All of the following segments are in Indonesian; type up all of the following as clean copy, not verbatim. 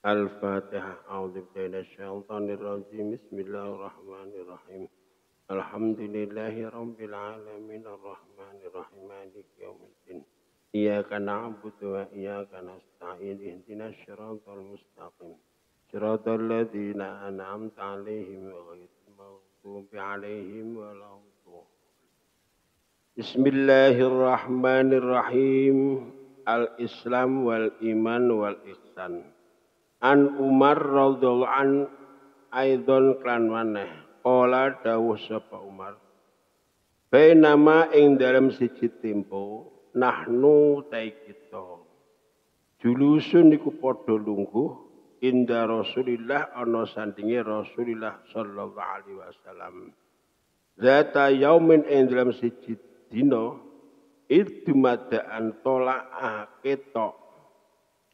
Al-Fatihah. A'udzu billahi minasyaitonir rajim. Bismillahirrahmanirrahim. Alhamdulillahi rabbil alamin arrahmanir rahim maliki yaumiddin. Iyyaka na'budu wa iyyaka nasta'in. Ihdinas siratal mustaqim. Siratal ladzina an'amta 'alaihim ghairil maghdubi 'alaihim waladdallin. Bismillahirrahmanirrahim. Al-Islam wal iman wal ihsan. An Umar radhiyallahu an aidon klan maneh qala dawuh sapa Umar bainama ing dalem siji tempo nahnu tai kita julusun niku padha lungguh inda Rasulillah ana sandinge Rasulillah sallallahu alaihi wasallam zata yaumin ing dalem siji dina idmadaan tolak ketok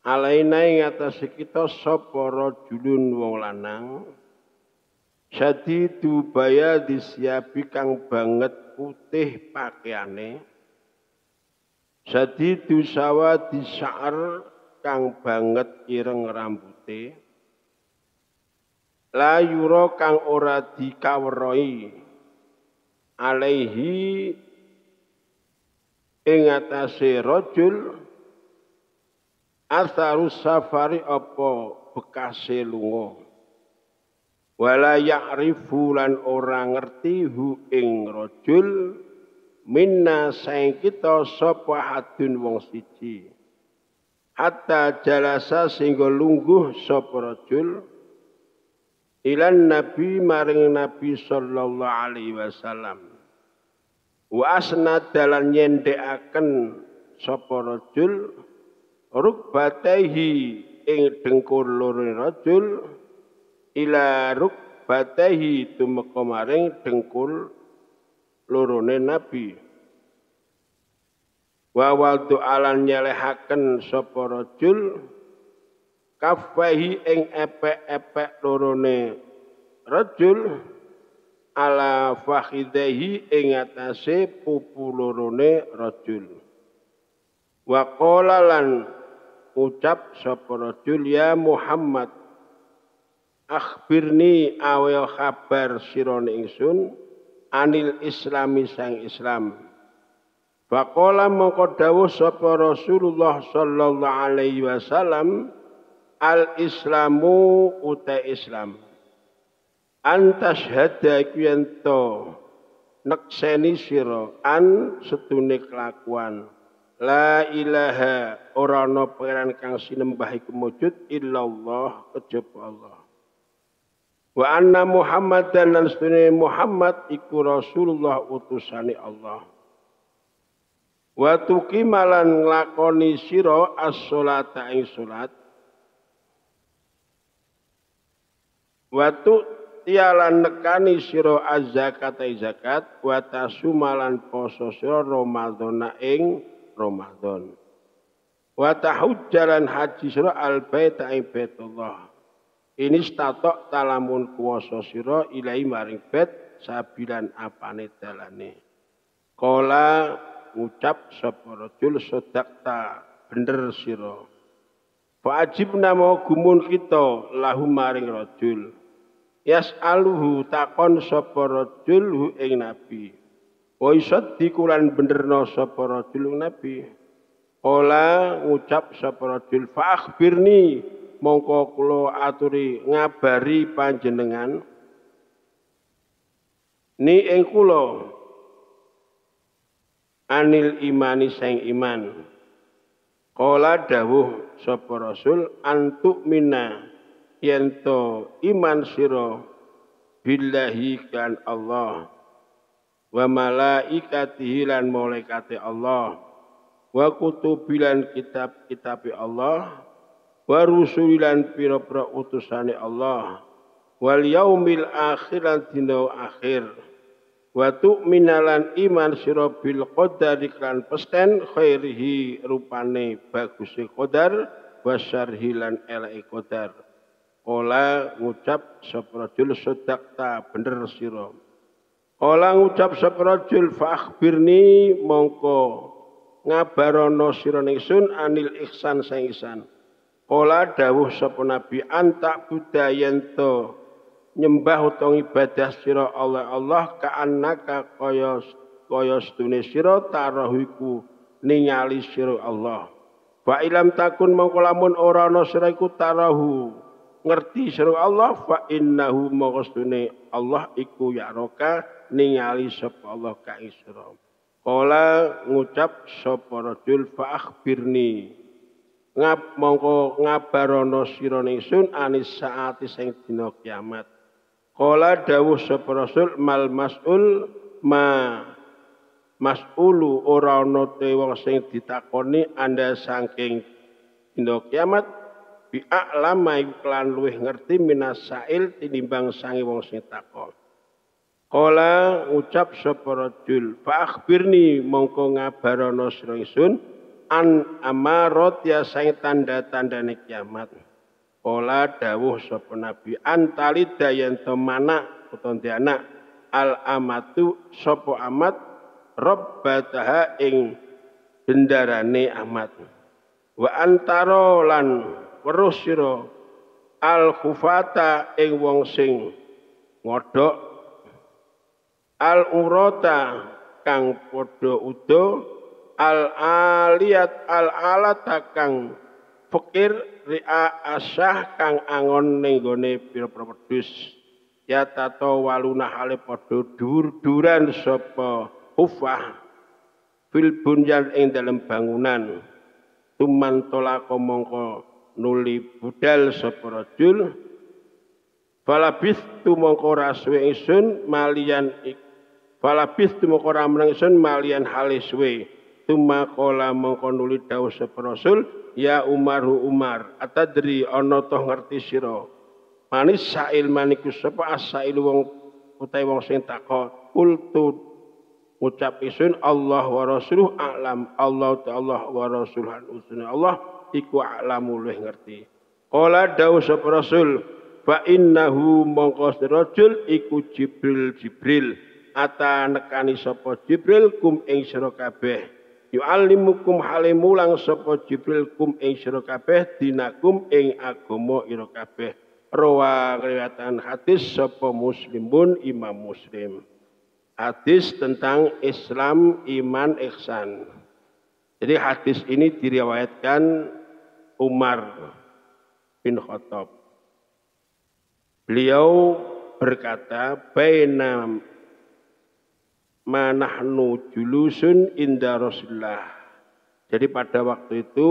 alaina ing atas kita sapa rajulun wong lanang syadidu bayadi siabi kang banget putih pakaiane syadidu sawadi sya'ar kang banget ireng rambute la yura kang ora dikaweroi alaihi ing atase rajul asarus safari apa bekase lunga wala ya'rifu lan ora ngerti hu ing rajul minna saing kita sapa hadun wong siji hatta jalasa sehingga lungguh sapa rajul ilan nabi maring nabi sallallahu alaihi wasallam wa asnad dalan nyendhekaken sapa rajul rukbatehi ing dengkul loro rajul ila rukbatehi tumeka maring dengkul lorone nabi wa wadu alan nyelehaken sapa rajul kafahi ing epek-epek lorone rajul ala fakhidehi ing atase pupu lorone rajul wa qala lan ucap sapa rajul ya Muhammad akhbirni awe kabar sirone ingsun anil islami sang Islam faqala mongko dawuh sapa Rasulullah sallallahu alaihi wasallam al islamu uta Islam antas hada kiento nekseni sira an setune kelakuan la ilaha ora ana pangeran kang sinembah iku mujud illallah kejaba Allah. Wa anna Muhammadan lan sunne Muhammad iku Rasulullah utusane Allah. Wa tuqimalan nglakoni sira as-sholata ing salat. Wa tialan nekani sira az-zakata zakat wa tasumalan poso sira Ramadhana ing Ramadan. Wa tahujjalan haji sira al-baita ing Baitullah. Ini statok talamun kuwasa sira ilahi maring bait sabilan apane dalane. Kala ngucap sapa rajul sedakta bener sira. Fa ajibna mau gumun kita lahu maring rajul. Yas'aluhu takon sapa rajul hu ing nabi. Wa isaddiqulan benerna sapa rajul nabi. Ola ngucap sapa rajul fa akhbirni mongko kula aturi ngabari panjenengan ni ing kula anil imani sang iman. Kala dawuh sapa rasul antuk minna yen to iman sira billahi kan Allah wa malaikatihi lan malaikate Allah wa kutubilan kitab-kitabe Allah wa rusulilan pira-pira utusane Allah wal yaumil akhir lan dina akhir wa tu'minalan iman sira bil qadari kan pesten khairihi rupane baguse qadar wa syarhi lan eleke qadar kala ngucap sapa rajul sedakta bener sira. Kala ngucap sapa rajul fa akhbirni mongko ngabarono sira ingsun anil ihsan sang ihsan. Kala dawuh sapa Nabi anta budayanto nyembah utawa ibadah sira Allah ka'annaka kaya sedune sira tarahiku ningali sira Allah. Fa ilam takun mongko lamun ora ana sira iku tarahu ngerti sira Allah fa innahu maqsudune Allah iku yaraka ningali sapa Allah ka sira. Kala ngucap sapa rajul fa akhbirni mongko ngabarono sira ningsun anis saati sing dina kiamat. Kala dawuh sapa rasul mal mas'ul mas'ulu ora ana te wong sing ditakoni anda saking dina kiamat bi a'lama iklan luwih ngerti minasail tinimbang sange wong sing takon. Kala ngucap sapa rajul fa akhbirni mongko ngabarono sira ingsun an amarot ya sang tanda-tandane kiamat. Kala dawuh sapa Nabi antalida yen to mana utawa anak al amatu sapa amat rabbataha ing bendarane amat. Wa antaro lan weruh sira al khufata ing wong sing ngodhok al urata kang padha udo al aliyat al alata kang fakir ria asyah kang angon ning gone pira-pira wedhus ya tato waluna hale padha dur-duran sapa hufah fil bunyan ing dalem bangunan tuman tolako mongko nuli budal sapa rajul falabis tu mongko raswe ingsun malian falabis tu mongko ramrang ingsun malian haliswe tuma kola mongko nuli dawuh sapa rasul ya Umaru Umar atadri ana toh ngerti sira manis sail maniku sapa asail wong utahe wong sing takon kultu ngucap isun Allah wa rasuluh a'lam Allah ta'ala wa rasuluhan usune Allah iku a'lamu luwih ngerti. Qala dawuh sapa rasul fa innahu mongko rajul iku Jibril ata nekani sapa Jibril kum ing sira kabeh yu'allimukum halimulang sapa Jibril kum ing sira kabeh dinakum ing agama ira kabeh. Rawa riwayatan hadis sapa Muslimun Imam Muslim. Hadis tentang Islam, iman, ihsan. Jadi hadis ini diriwayatkan Umar bin Khattab. Beliau berkata, "Baina manahnu julusun inda Rasulullah." Jadi pada waktu itu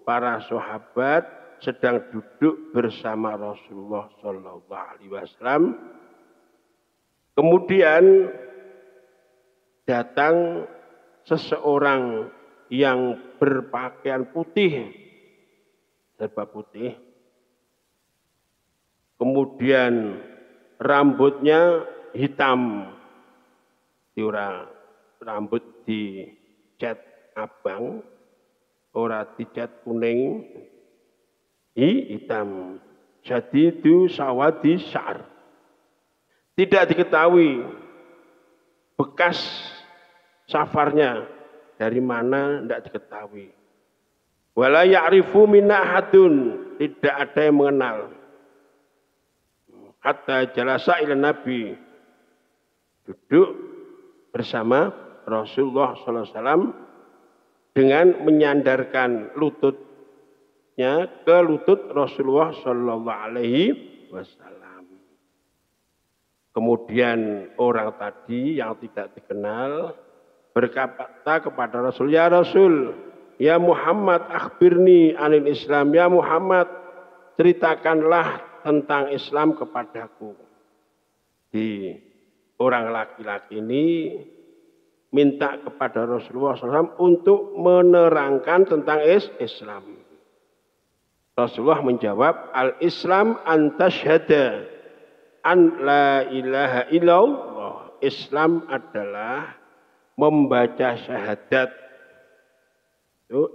para sahabat sedang duduk bersama Rasulullah sallallahu alaihi wasallam. Kemudian datang seseorang yang berpakaian putih, serba putih. Kemudian rambutnya hitam, rambut dicat abang, ora dicat kuning, hitam. Jadi itu sawadi syar. Tidak diketahui bekas safarnya dari mana, tidak diketahui. Wala ya'rifu minna ahadun, tidak ada yang mengenal. Hatta jalasa ila Nabi, duduk bersama Rasulullah SAW dengan menyandarkan lututnya ke lutut Rasulullah SAW. Kemudian orang tadi yang tidak dikenal berkata kepada Rasul, ya Rasul, ya Muhammad akhbirni anil Islam, ya Muhammad ceritakanlah tentang Islam kepadaku. Di orang laki-laki ini minta kepada Rasulullah SAW untuk menerangkan tentang Islam. Rasulullah menjawab, al-Islam antasyhada an la ilaha illallah. Islam adalah membaca syahadat.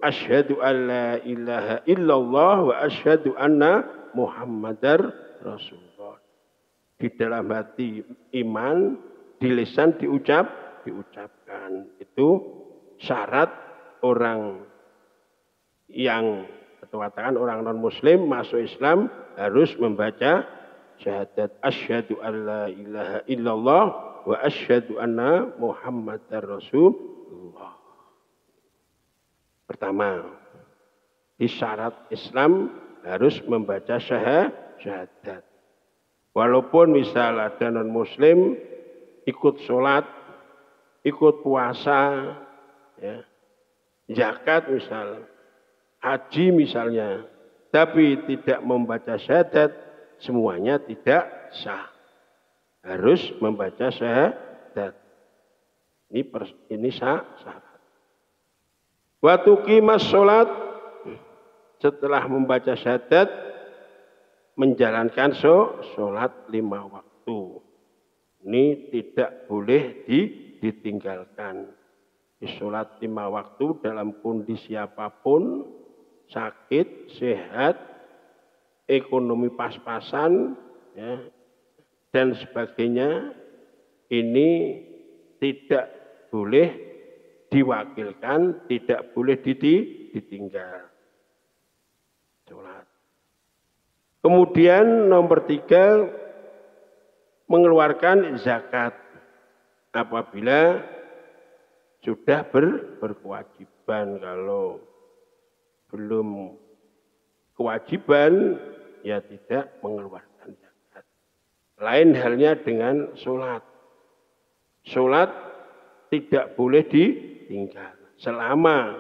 Asyhadu an la ilaha illallah wa asyhadu anna Muhammadar Rasulullah. Di dalam hati iman, di lisan diucapkan. Itu syarat orang yang atau katakan orang non muslim masuk Islam harus membaca syahadat asyhadu alla ilaha illallah wa asyhadu anna muhammadar rasulullah. Pertama, syarat Islam harus membaca syahadat. Walaupun misal ada non muslim ikut sholat, ikut puasa, ya, zakat misal, haji misalnya, tapi tidak membaca syahadat, semuanya tidak sah. Harus membaca syahadat. Ini syarat. Wa tuqimas sholat, setelah membaca syahadat, menjalankan sholat 5 waktu. Ini tidak boleh ditinggalkan. Sholat 5 waktu dalam kondisi apapun, sakit, sehat, ekonomi pas-pasan, ya, dan sebagainya, ini tidak boleh diwakilkan, tidak boleh ditinggal. Sholat. Kemudian nomor 3, mengeluarkan zakat apabila sudah berkewajiban. Kalau belum kewajiban, ya tidak mengeluarkan zakat. Lain halnya dengan sholat. Sholat tidak boleh ditinggal selama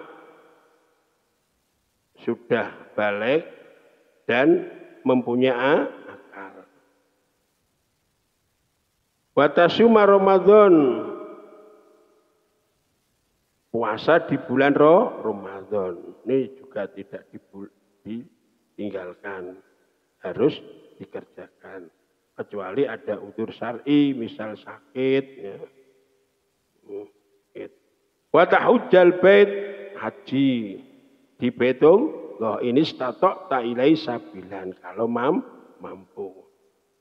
sudah balik dan mempunyai akal. Watasuma Ramadan, puasa di bulan Ramadan. Ini juga tidak ditinggalkan, harus dikerjakan. Kecuali ada udzur syar'i, misal sakit. Ya. Watahujjal bait, haji di Baitullah ini statok tak ilai sabilan, kalau mampu.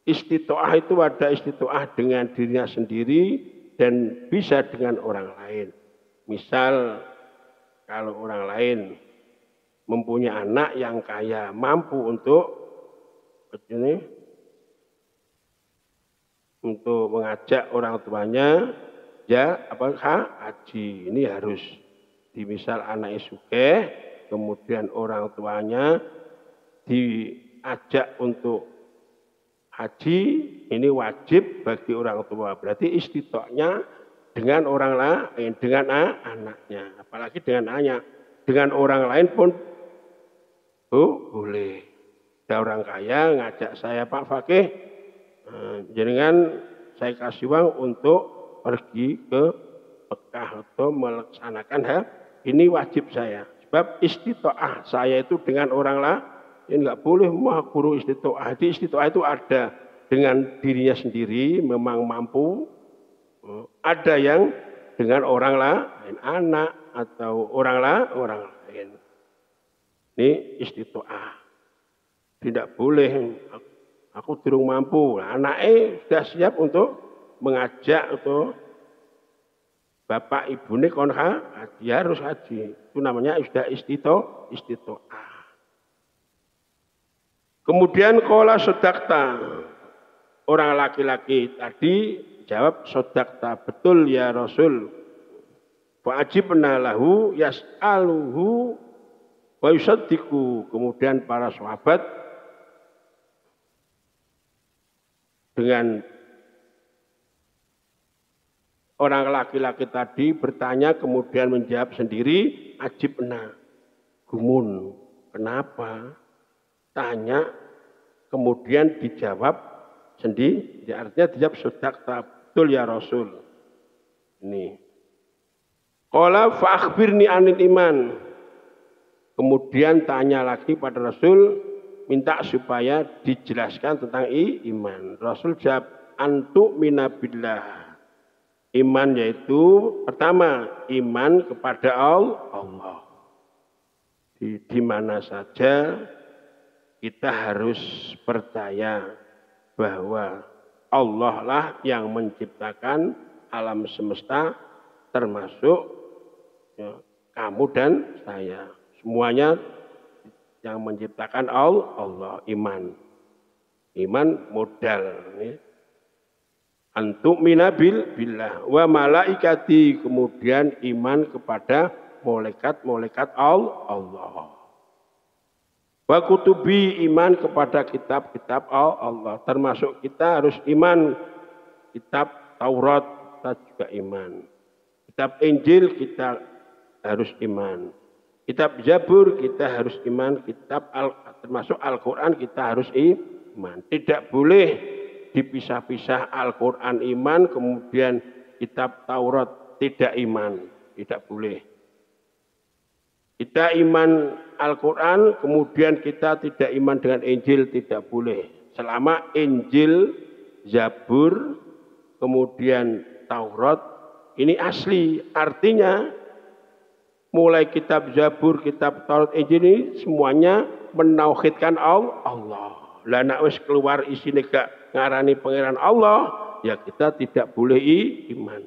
Istitoah itu ada istitoah dengan dirinya sendiri dan bisa dengan orang lain. Misal kalau orang lain mempunyai anak yang kaya, mampu untuk mengajak orang tuanya, ya haji. Ini harus dimisal anak sugih, kemudian orang tuanya diajak untuk haji, ini wajib bagi orang tua. Berarti istitoknya dengan orang lain, dengan anaknya, apalagi dengan anaknya. Dengan orang lain pun boleh. Ada orang kaya ngajak saya, Pak Fakih, jenengan saya kasih uang untuk pergi ke Mekah atau melaksanakan ini wajib saya. Sebab istitoah saya itu dengan orang lain, nggak boleh mah guru istitoah. Jadi istitoah itu ada dengan dirinya sendiri, memang mampu. Ada yang dengan orang lain, anak atau orang lain. Ini istitoah. Tidak boleh, aku durung mampu. Anaknya sudah siap untuk mengajak atau bapak ibu ini kon haji, harus haji. Itu namanya sudah istitoah. Kemudian qala sodakta, orang laki-laki tadi jawab sodakta, betul ya Rasul. Fa'ajibna lahu yas'aluhu wa yusaddiqu. Kemudian para sahabat dengan orang laki-laki tadi bertanya kemudian menjawab sendiri, ajibna, gumun. Kenapa? Tanya kemudian dijawab sendiri, artinya dijawab sodakta, betul ya Rasul. Ini. Qala fa akhbirni anil iman. Kemudian tanya lagi pada Rasul, minta supaya dijelaskan tentang iman. Rasul jawab, antu minabillah. Iman yaitu pertama, iman kepada Allah. Di mana saja kita harus percaya bahwa Allah lah yang menciptakan alam semesta, termasuk ya, kamu dan saya. Semuanya yang menciptakan Allah, iman. Iman modal. Antuk billah wa malaikati, kemudian iman kepada malaikat-malaikat Allah. Wa kutubi, iman kepada kitab-kitab Allah. Termasuk kita harus iman kitab Taurat, kita juga iman. Kitab Injil kita harus iman. Kitab Zabur kita harus iman. Termasuk Al-Quran kita harus iman. Tidak boleh dipisah-pisah Al-Quran iman, kemudian kitab Taurat tidak iman. Tidak boleh. Kita iman Al-Quran, kemudian kita tidak iman dengan Injil, tidak boleh. Selama Injil, Zabur, kemudian Taurat, ini asli. Artinya, mulai kitab Zabur, kitab Taurat, Injil ini semuanya menauhidkan Allah. Lah nek wis keluar isine gak ngarani pangeran Allah, ya kita tidak boleh iman.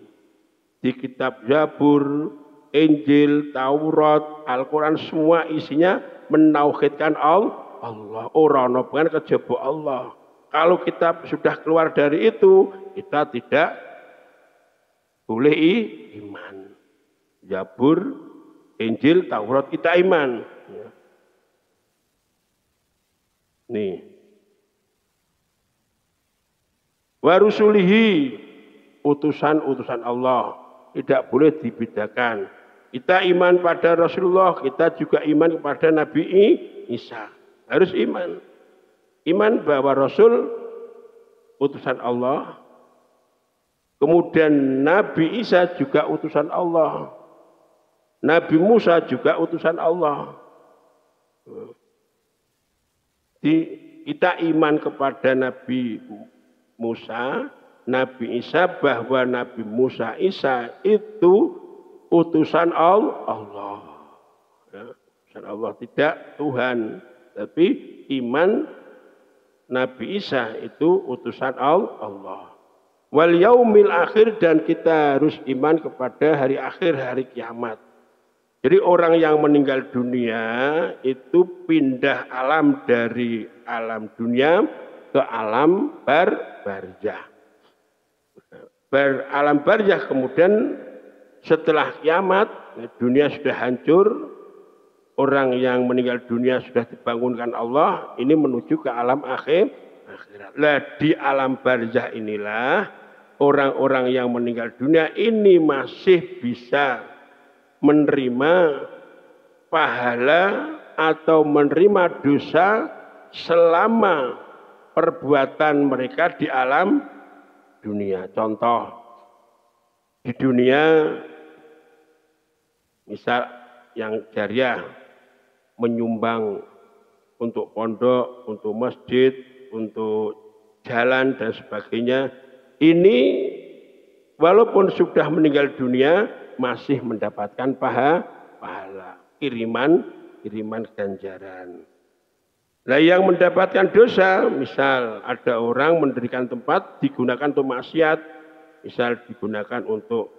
Di kitab Zabur, Injil, Taurat, Al-Quran semua isinya menauhidkan Allah. Ora ana pengen kejaba Allah. Kalau kita sudah keluar dari itu, kita tidak boleh iman. Zabur, Injil, Taurat kita iman. Nih. Wa rusulihi, utusan-utusan Allah tidak boleh dibedakan. Kita iman pada Rasulullah, kita juga iman kepada Nabi Isa. Harus iman. Iman bahwa Rasul utusan Allah. Kemudian Nabi Isa juga utusan Allah. Nabi Musa juga utusan Allah. Kita iman kepada Nabi Musa, Nabi Isa, bahwa Nabi Musa Isa itu utusan Allah. Ya, utusan Allah, tidak Tuhan. Tapi iman Nabi Isa itu utusan Allah. Wal yaumil akhir, dan kita harus iman kepada hari akhir, hari kiamat. Jadi orang yang meninggal dunia itu pindah alam dari alam dunia ke alam barzah. Alam barzah kemudian setelah kiamat, dunia sudah hancur, orang yang meninggal dunia sudah dibangunkan Allah, ini menuju ke alam akhirat. Lah di alam barzah inilah orang-orang yang meninggal dunia ini masih bisa menerima pahala atau menerima dosa selama perbuatan mereka di alam dunia. Contoh, di dunia misal yang jariah menyumbang untuk pondok, untuk masjid, untuk jalan dan sebagainya, ini walaupun sudah meninggal dunia masih mendapatkan pahala, kiriman ganjaran. Nah, yang mendapatkan dosa, misal ada orang mendirikan tempat digunakan untuk maksiat, misal digunakan untuk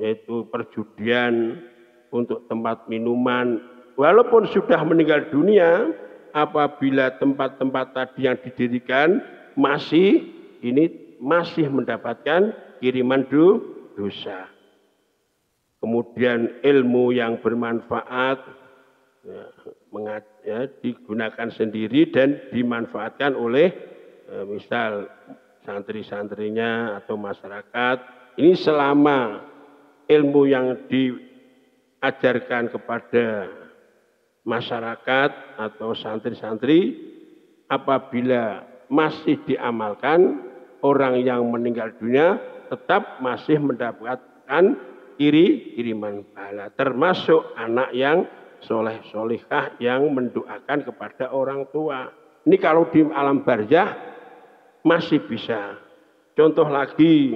yaitu perjudian, untuk tempat minuman, walaupun sudah meninggal dunia, apabila tempat-tempat tadi yang didirikan masih mendapatkan kiriman dosa. Kemudian ilmu yang bermanfaat digunakan sendiri dan dimanfaatkan oleh misal santri-santrinya atau masyarakat. Ini selama ilmu yang diajarkan kepada masyarakat atau santri-santri, apabila masih diamalkan, orang yang meninggal dunia tetap masih mendapatkan kiriman pahala, termasuk anak yang soleh-solihah yang mendoakan kepada orang tua. Ini kalau di alam barzah masih bisa. Contoh lagi,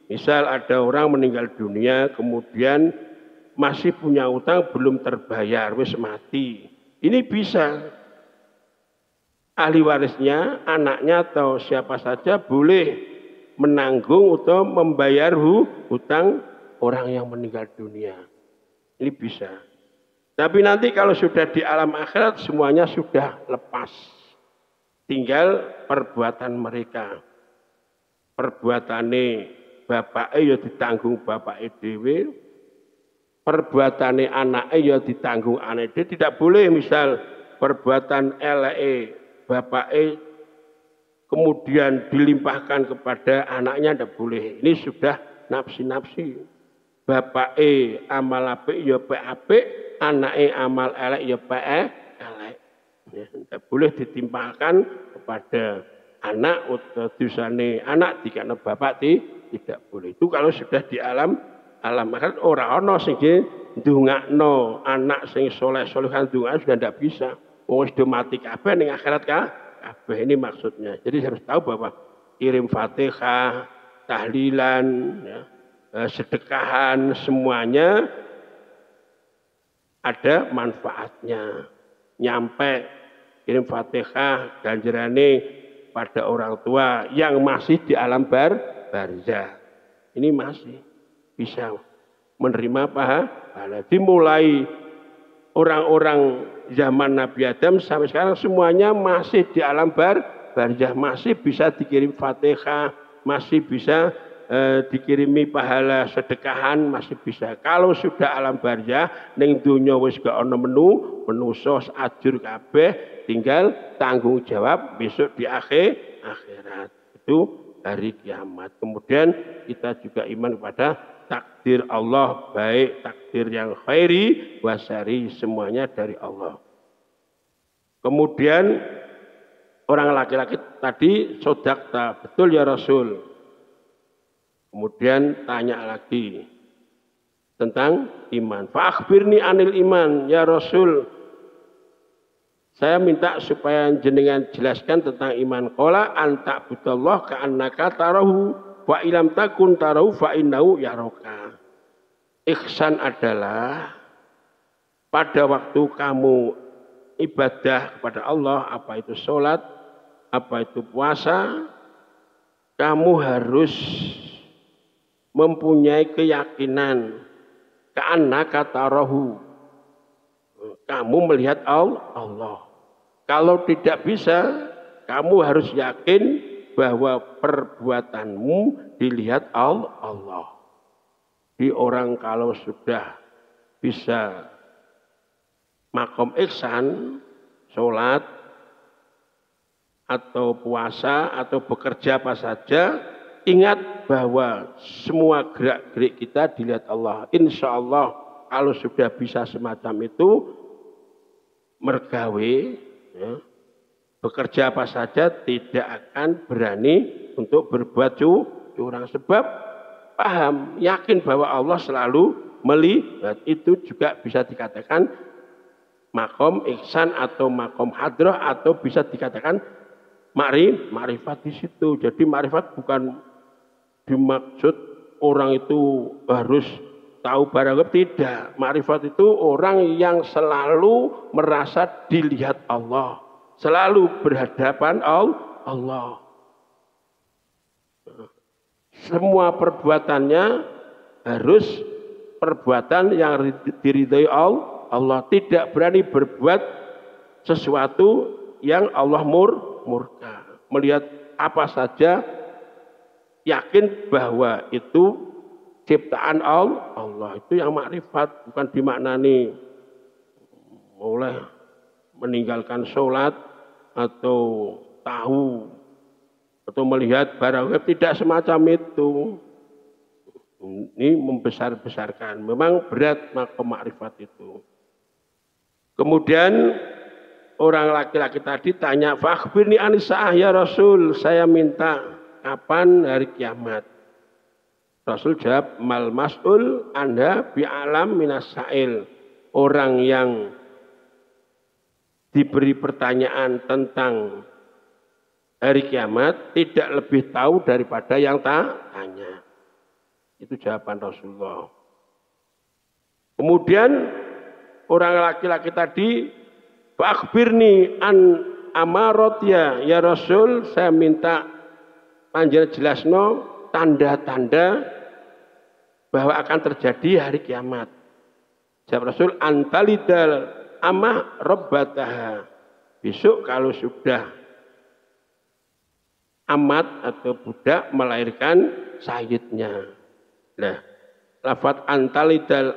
misal ada orang meninggal dunia kemudian masih punya utang belum terbayar, wis mati. Ini bisa ahli warisnya, anaknya atau siapa saja boleh menanggung atau membayar hutang orang yang meninggal dunia. Ini bisa. Tapi nanti kalau sudah di alam akhirat semuanya sudah lepas. Tinggal perbuatan mereka. Perbuatane bapake ya ditanggung bapake dhewe. Perbuatane anake ya ditanggung anake dhewe. Tidak boleh misal perbuatan eleke bapake kemudian dilimpahkan kepada anaknya, tidak boleh. Ini sudah nafsi-nafsi. Bapake amal apik ya apik, anake amal elek ya elek. Ya, tidak boleh ditimpahkan kepada anak atau dosane anak dikana bapak tidak boleh. Itu kalau sudah di alam akhirat ora ana sing ndongakno anak sing saleh-salehan ndonga sudah tidak bisa. Wong wis mati kabeh ning akhirat kabeh, ini maksudnya. Jadi harus tahu bahwa kirim Fatihah, tahlilan, ya, sedekahan semuanya ada manfaatnya. Nyampe kirim Fatihah ganjarane pada orang tua yang masih di alam barzah. Ini masih bisa menerima pahala. Dimulai orang-orang zaman Nabi Adam sampai sekarang semuanya masih di alam barzah, masih bisa dikirim Fatihah, masih bisa dikirimi pahala sedekahan, masih bisa. Kalau sudah alam barzah ning donya wis gak ana menusa ajur kabeh, tinggal tanggung jawab besok di akhirat. Itu hari kiamat. Kemudian kita juga iman kepada takdir Allah, baik takdir yang khairi wasari, semuanya dari Allah. Kemudian orang laki-laki tadi sodakta, betul ya Rasul. Kemudian tanya lagi tentang iman. Fa'akhbirni anil iman ya Rasul. Saya minta supaya jenengan jelaskan tentang iman. Qala anta budallah ka'annaka tarahu wa ilam takun tarahu fa innahu yaraka. Ihsan adalah pada waktu kamu ibadah kepada Allah, apa itu sholat, apa itu puasa, kamu harus mempunyai keyakinan ka'annaka tarahu, kamu melihat Allah. Kalau tidak bisa, kamu harus yakin bahwa perbuatanmu dilihat Allah. Di orang kalau sudah bisa makom ihsan, sholat atau puasa atau bekerja apa saja, ingat bahwa semua gerak-gerik kita dilihat Allah. Insya Allah kalau sudah bisa semacam itu, mergawe, ya, bekerja apa saja tidak akan berani untuk berbuat curang. Sebab paham, yakin bahwa Allah selalu melihat. Itu juga bisa dikatakan makom ihsan atau makom hadrah, atau bisa dikatakan ma'rifat di situ. Jadi ma'rifat bukan dimaksud orang itu harus tahu barang, tidak. Ma'rifat itu orang yang selalu merasa dilihat Allah, selalu berhadapan Allah. Semua perbuatannya harus perbuatan yang diridhai Allah. Tidak berani berbuat sesuatu yang Allah murka. Melihat apa saja, yakin bahwa itu ciptaan Allah. Itu yang makrifat, bukan dimaknani oleh meninggalkan sholat atau tahu atau melihat barang gaib, tidak semacam itu. Ini membesar-besarkan. Memang berat makom makrifat itu. Kemudian orang laki-laki tadi tanya, "Fakhbirni anis-sa'ah ya Rasul, saya minta kapan hari kiamat?" Rasul jawab, "Mal mas'ul anda bi'alam minas sa'il." Orang yang diberi pertanyaan tentang hari kiamat tidak lebih tahu daripada yang tanya. Itu jawaban Rasulullah. Kemudian orang laki-laki tadi, "Fakhbirni an amaratya ya Rasul, saya minta panjenengan jelasno tanda-tanda bahwa akan terjadi hari kiamat." Jawab Rasul, antalidal amah rabbataha. Besok kalau sudah amat atau budak melahirkan sayyidnya. Nah, lafadz antalidal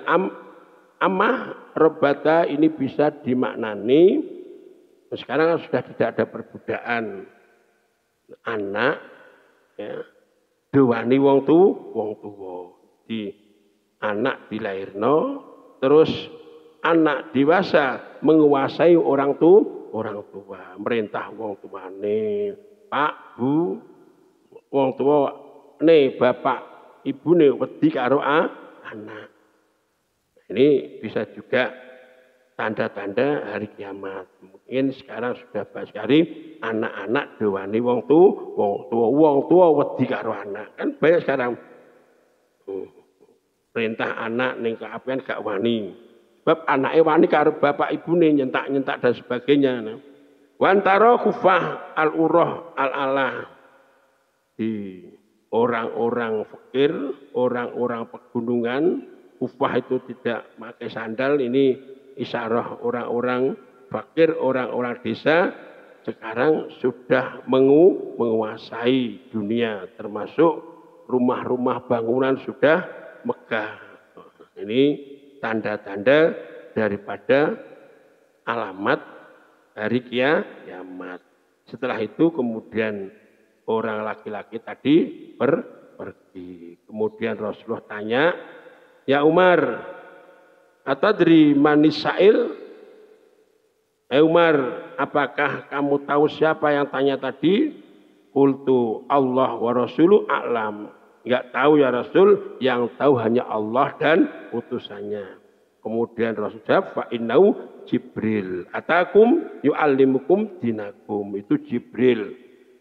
amah rabbata ini bisa dimaknani sekarang sudah tidak ada perbudakan. Anak ya, dowani wong tuwa. Di anak dilahirno terus anak dewasa menguasai orang tua, merintah wong tuane, Pak, Bu, wong tua ne bapak ibune wedi karo anak. Ini bisa juga tanda-tanda hari kiamat. Mungkin sekarang sudah banyak sekali anak-anak dowani wong tua wedi karo anak. Kan banyak sekarang. Perintah anak ning keapian gak wani. Sebab anake wani karo bapak ibune nyentak-nyentak dan sebagainya. Wantara khufah al-urah al-alah. Di orang-orang fakir, orang-orang pegunungan, khufah itu tidak pakai sandal, ini isyarah orang-orang fakir, orang-orang desa sekarang sudah menguasai dunia, termasuk rumah-rumah bangunan sudah megah. Ini tanda-tanda daripada alamat hari kiamat. Setelah itu kemudian orang laki-laki tadi pergi. Kemudian Rasulullah tanya, ya Umar, atadri manis sa'il? Umar, apakah kamu tahu siapa yang tanya tadi? Qultu Allah wa Rasulu a'lam. Enggak tahu ya Rasul, yang tahu hanya Allah dan utusannya. Kemudian Rasul jawab, fa innahu Jibril. Atakum yu'allimukum dinakum. Itu Jibril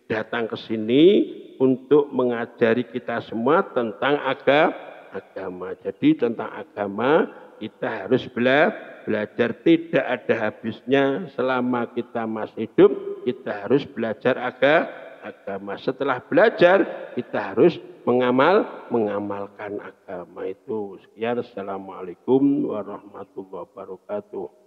datang ke sini untuk mengajari kita semua tentang agama. Jadi tentang agama kita harus belajar, tidak ada habisnya. Selama kita masih hidup, kita harus belajar agama. Setelah belajar, kita harus mengamalkan agama itu. Sekian, assalamualaikum warahmatullahi wabarakatuh.